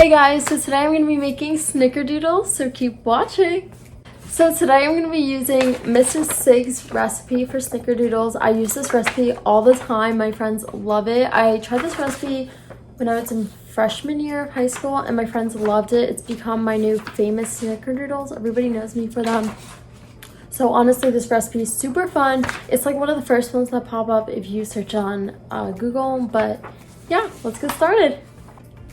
Hey guys, so today I'm going to be making snickerdoodles, so keep watching. So today I'm going to be using Mrs. Sig's recipe for snickerdoodles. I use this recipe all the time. My friends love it. I tried this recipe when I was in freshman year of high school and my friends loved it. It's become my new famous snickerdoodles. Everybody knows me for them. So honestly, this recipe is super fun. It's like one of the first ones that pop up if you search on Google, but yeah, let's get started.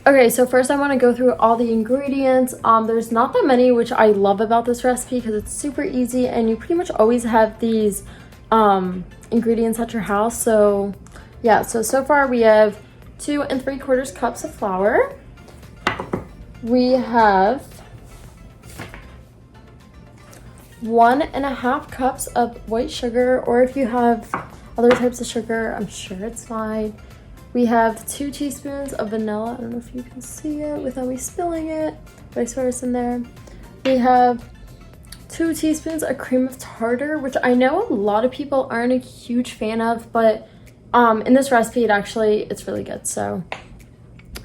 Okay, so first I want to go through all the ingredients. There's not that many, which I love about this recipe because it's super easy and you pretty much always have these ingredients at your house. So yeah, so far we have 2 3/4 cups of flour. We have 1.5 cups of white sugar, or if you have other types of sugar, I'm sure it's fine. We have 2 teaspoons of vanilla. I don't know if you can see it without me spilling it, but I swear it's in there. We have 2 teaspoons of cream of tartar, which I know a lot of people aren't a huge fan of, but in this recipe, it's really good. So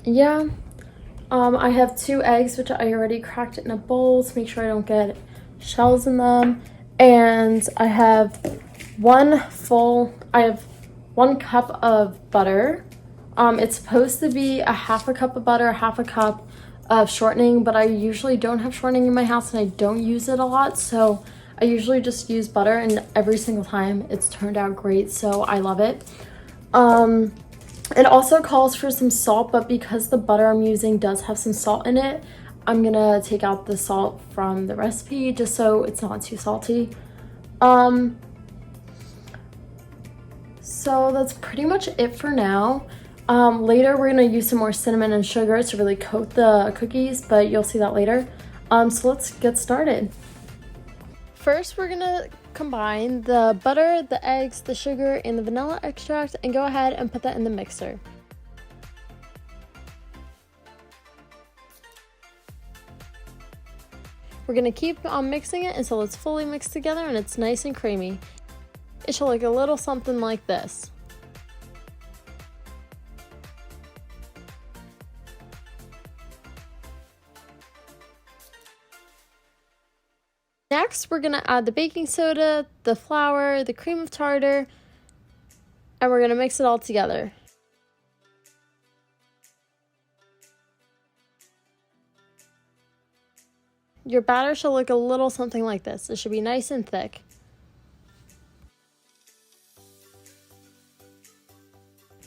yeah, I have 2 eggs, which I already cracked in a bowl to make sure I don't get shells in them. And I have 1 cup of butter. It's supposed to be a 1/2 cup of butter, 1/2 cup of shortening, but I usually don't have shortening in my house and I don't use it a lot, so I usually just use butter, and every single time it's turned out great, so I love it. It also calls for some salt, but because the butter I'm using does have some salt in it, I'm gonna take out the salt from the recipe just so it's not too salty. So that's pretty much it for now. Later we're gonna use some more cinnamon and sugar to really coat the cookies, but you'll see that later. So let's get started. First, we're gonna combine the butter, the eggs, the sugar, and the vanilla extract, and go ahead and put that in the mixer. We're gonna keep on mixing it until it's fully mixed together and it's nice and creamy. It should look a little something like this. Next, we're gonna add the baking soda, the flour, the cream of tartar, and we're gonna mix it all together. Your batter should look a little something like this. It should be nice and thick.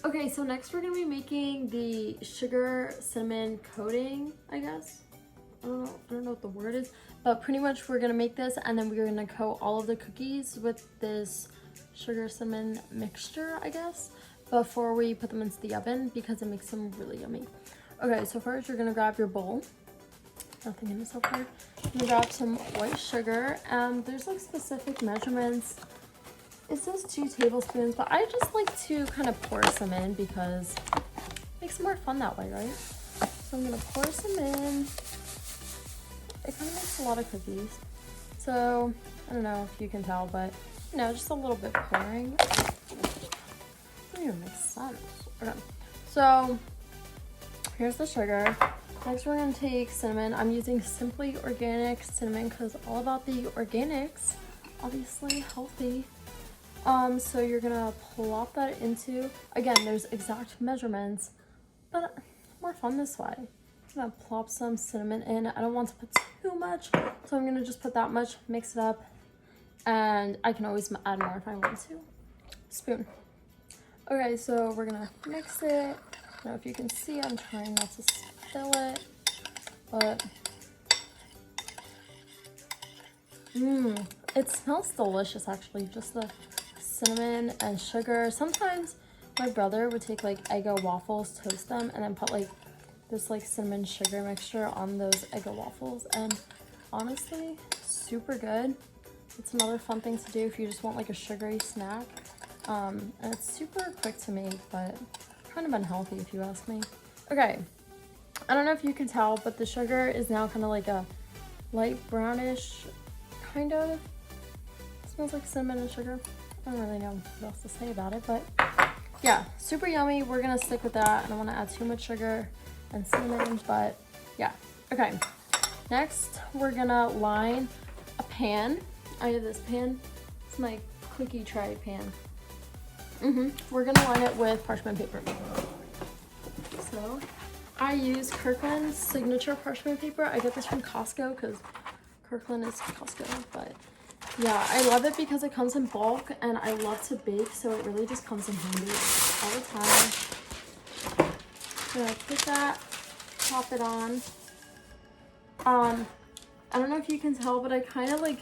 Okay, so next we're gonna be making the sugar cinnamon coating, I guess. I don't know what the word is, but pretty much we're gonna make this and then we're gonna coat all of the cookies with this sugar cinnamon mixture, I guess, before we put them into the oven because it makes them really yummy. Okay, so first you're gonna grab your bowl. Nothing in it so far. You're gonna grab some white sugar. There's like specific measurements. It says 2 tablespoons, but I just like to kind of pour some in because it makes it more fun that way, right? So I'm gonna pour some in. It kind of makes a lot of cookies. So I don't know if you can tell, but you know, just a little bit pouring. It doesn't even make sense. Okay. So here's the sugar. Next we're gonna take cinnamon. I'm using Simply Organic cinnamon because all about the organics, obviously healthy. So you're gonna plop that into, again, there's exact measurements, but more fun this way. I'm gonna plop some cinnamon in. I don't want to put too much, so I'm gonna just put that much, mix it up, and I can always add more if I want to. Spoon. Okay, so we're gonna mix it. I don't know if you can see, I'm trying not to spill it, but it smells delicious actually, just the cinnamon and sugar. Sometimes my brother would take like Eggo waffles, toast them, and then put like this like cinnamon sugar mixture on those Eggo waffles, and honestly, super good. It's another fun thing to do if you just want like a sugary snack. And it's super quick to make, but kind of unhealthy if you ask me. Okay, I don't know if you can tell, but the sugar is now kind of like a light brownish, kind of. It smells like cinnamon and sugar. I don't really know what else to say about it, but yeah, super yummy. We're gonna stick with that. I don't want to add too much sugar and cinnamon, but Yeah, okay. Next, we're gonna line a pan. I have this pan. It's my cookie tray pan. We're gonna line it with parchment paper. So, I use Kirkland's signature parchment paper. I get this from Costco because Kirkland is Costco, but yeah, I love it because it comes in bulk and I love to bake, so it really just comes in handy all the time. So I put that, pop it on. I don't know if you can tell, but I kind of like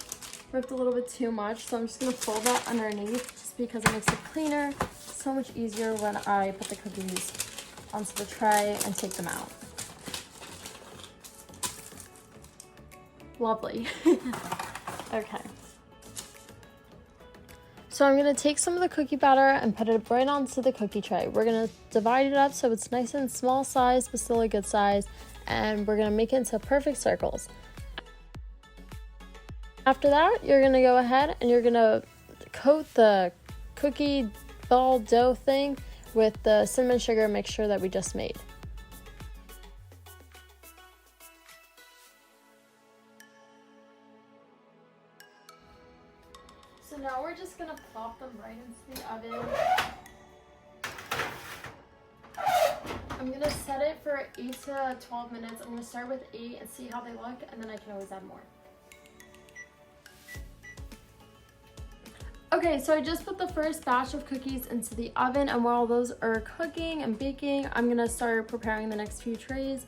ripped a little bit too much, so I'm just gonna fold that underneath just because it makes it cleaner. So much easier when I put the cookies onto the tray and take them out. Lovely. Okay. So I'm gonna take some of the cookie batter and put it right onto the cookie tray. We're gonna divide it up so it's nice and small size, but still a good size. And we're gonna make it into perfect circles. After that, you're gonna go ahead and you're gonna coat the cookie ball dough thing with the cinnamon sugar mixture that we just made. So now we're just gonna plop them right into the oven. I'm gonna set it for 8 to 12 minutes. I'm gonna start with 8 and see how they look, and then I can always add more. Okay, so I just put the first batch of cookies into the oven, and while those are cooking and baking, I'm gonna start preparing the next few trays.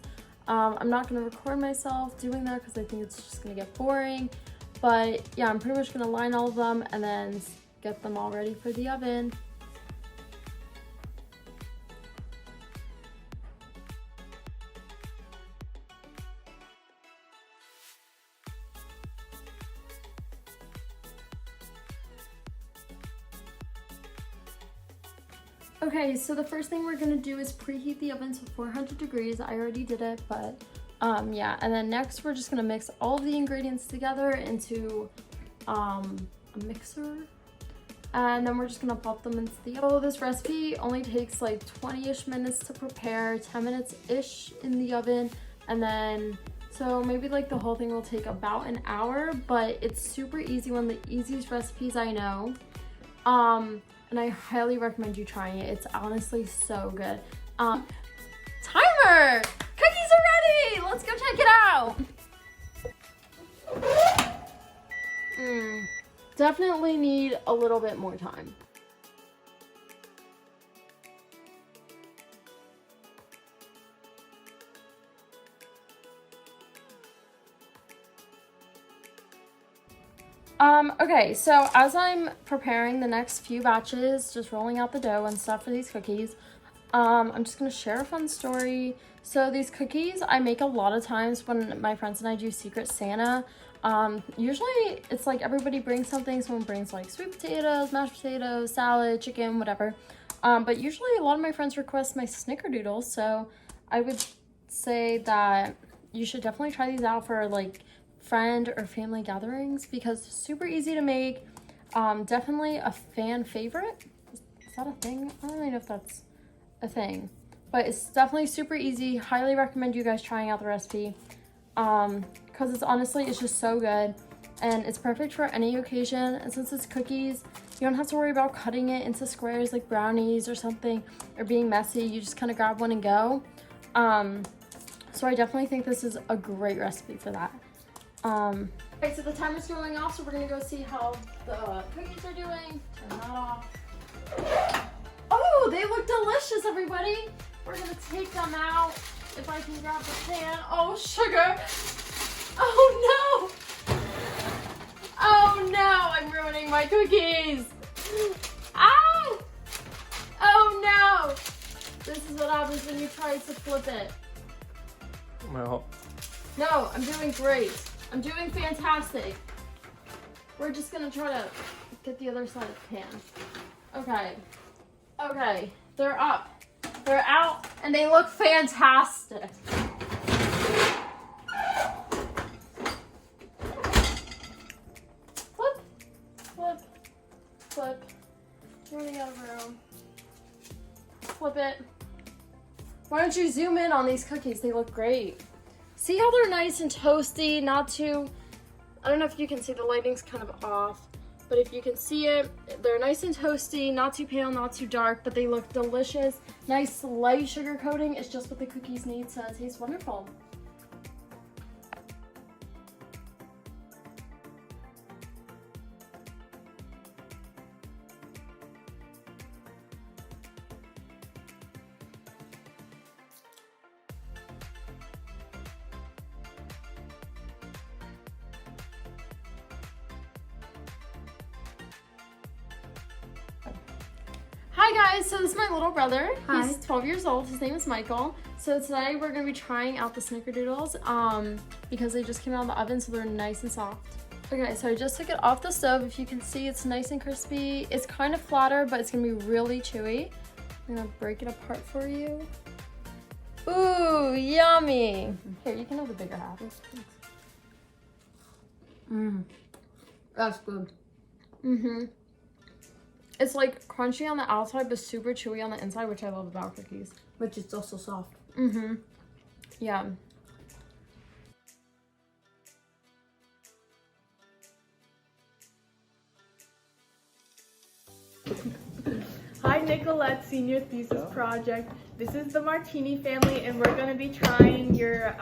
I'm not gonna record myself doing that because I think it's just gonna get boring. But yeah, I'm pretty much gonna line all of them and then get them all ready for the oven. Okay, so the first thing we're gonna do is preheat the oven to 400 degrees. I already did it, but yeah. And then next we're just gonna mix all of the ingredients together into a mixer. And then we're just gonna pop them into the oven. This recipe only takes like 20-ish minutes to prepare, 10 minutes-ish in the oven. And then, so maybe like the whole thing will take about an hour, but it's super easy, one of the easiest recipes I know. And I highly recommend you trying it. It's honestly so good. Timer! Cookies are ready! Let's go check it out! Definitely need a little bit more time. Okay, so as I'm preparing the next few batches, just rolling out the dough and stuff for these cookies, I'm just gonna share a fun story. So these cookies I make a lot of times when my friends and I do Secret Santa. Usually it's like everybody brings something. Someone brings like sweet potatoes, mashed potatoes, salad, chicken, whatever. But usually a lot of my friends request my snickerdoodles. So I would say that you should definitely try these out for like friend or family gatherings because it's super easy to make. Definitely a fan favorite. Is that a thing? I don't really know if that's a thing, but it's definitely super easy. Highly recommend you guys trying out the recipe because it's honestly, it's just so good and it's perfect for any occasion. And since it's cookies, you don't have to worry about cutting it into squares like brownies or something or being messy. You just kind of grab one and go. So I definitely think this is a great recipe for that. Okay, so the timer's going off, so we're gonna go see how the cookies are doing. Turn that off. Oh, they look delicious, everybody. We're gonna take them out. If I can grab the pan. Oh, sugar. Oh no. Oh no, I'm ruining my cookies. Ow. Oh no. This is what happens when you try to flip it. Well. No, I'm doing great. I'm doing fantastic. We're just gonna try to get the other side of the pan. Okay. Okay, they're up. They're out, and they look fantastic. Flip, flip, flip. Running out of room. Flip it. Why don't you zoom in on these cookies? They look great. See how they're nice and toasty, not too, I don't know if you can see, the lighting's kind of off, but if you can see it, they're nice and toasty, not too pale, not too dark, but they look delicious. Nice light sugar coating. It's just what the cookies need, so it tastes wonderful. Hi guys, so this is my little brother. Hi. He's 12 years old. His name is Michael. So today we're going to be trying out the snickerdoodles because they just came out of the oven, so they're nice and soft. Okay, so I just took it off the stove. If you can see, it's nice and crispy. It's kind of flatter, but it's going to be really chewy. I'm going to break it apart for you. Ooh, yummy. Here, you can have the bigger half. That's good. Mm-hmm. It's like crunchy on the outside, but super chewy on the inside, which I love about cookies. Which is also soft. Mm-hmm. Yeah. Hi, Nicolette, senior thesis project. This is the Martini family, and we're going to be trying your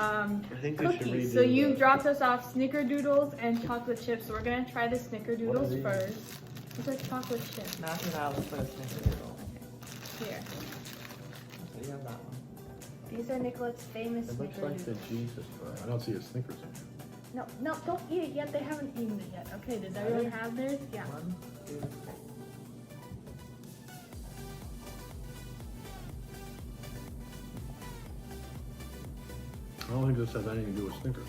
cookies. So you dropped us off snickerdoodles and chocolate chips. So we're going to try the snickerdoodles first. These are chocolate chips. Matthew and I will put a snickerdoodle. Here. So you have that one. These are Nicolette's famous It looks like the snickerdoodles. Jesus fry. I don't see a Snickers in here. No, don't eat it yet. They haven't eaten it yet. Okay, does everyone have theirs? Yeah. 1, 2, 3. I don't think this has anything to do with Snickers.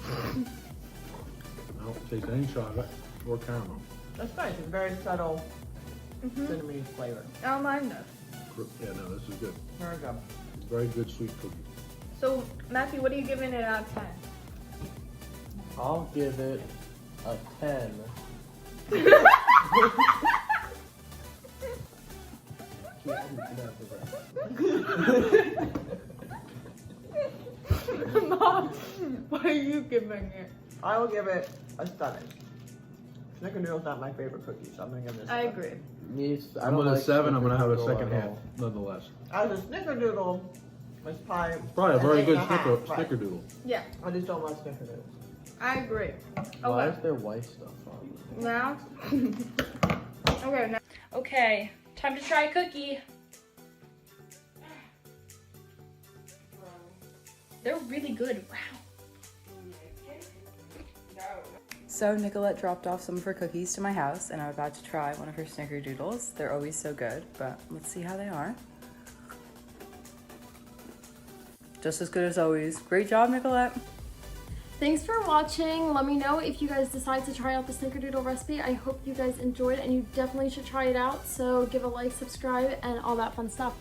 I don't taste any chocolate or caramel. That's nice. It's very subtle cinnamon flavor. I don't mind this. Yeah, no, this is good. Very good. Very good sweet cookie. So, Matthew, what are you giving it out of 10? I'll give it a 10. Mom, what are you giving it? I will give it a 7. Snickerdoodle's not my favorite cookie, so I'm gonna give this. I agree. I'm with a 7. I'm gonna have a second half, nonetheless. As a snickerdoodle, it's probably Probably a very good 8.5, right. Snickerdoodle. Yeah, I just don't like snickerdoodles. I agree. Why Okay, is there white stuff on? now. Okay, now. Okay, time to try a cookie. They're really good. Wow. So Nicolette dropped off some of her cookies to my house and I'm about to try one of her snickerdoodles. They're always so good, but let's see how they are. Just as good as always. Great job, Nicolette. Thanks for watching. Let me know if you guys decide to try out the snickerdoodle recipe. I hope you guys enjoyed it and you definitely should try it out. So give a like, subscribe, and all that fun stuff.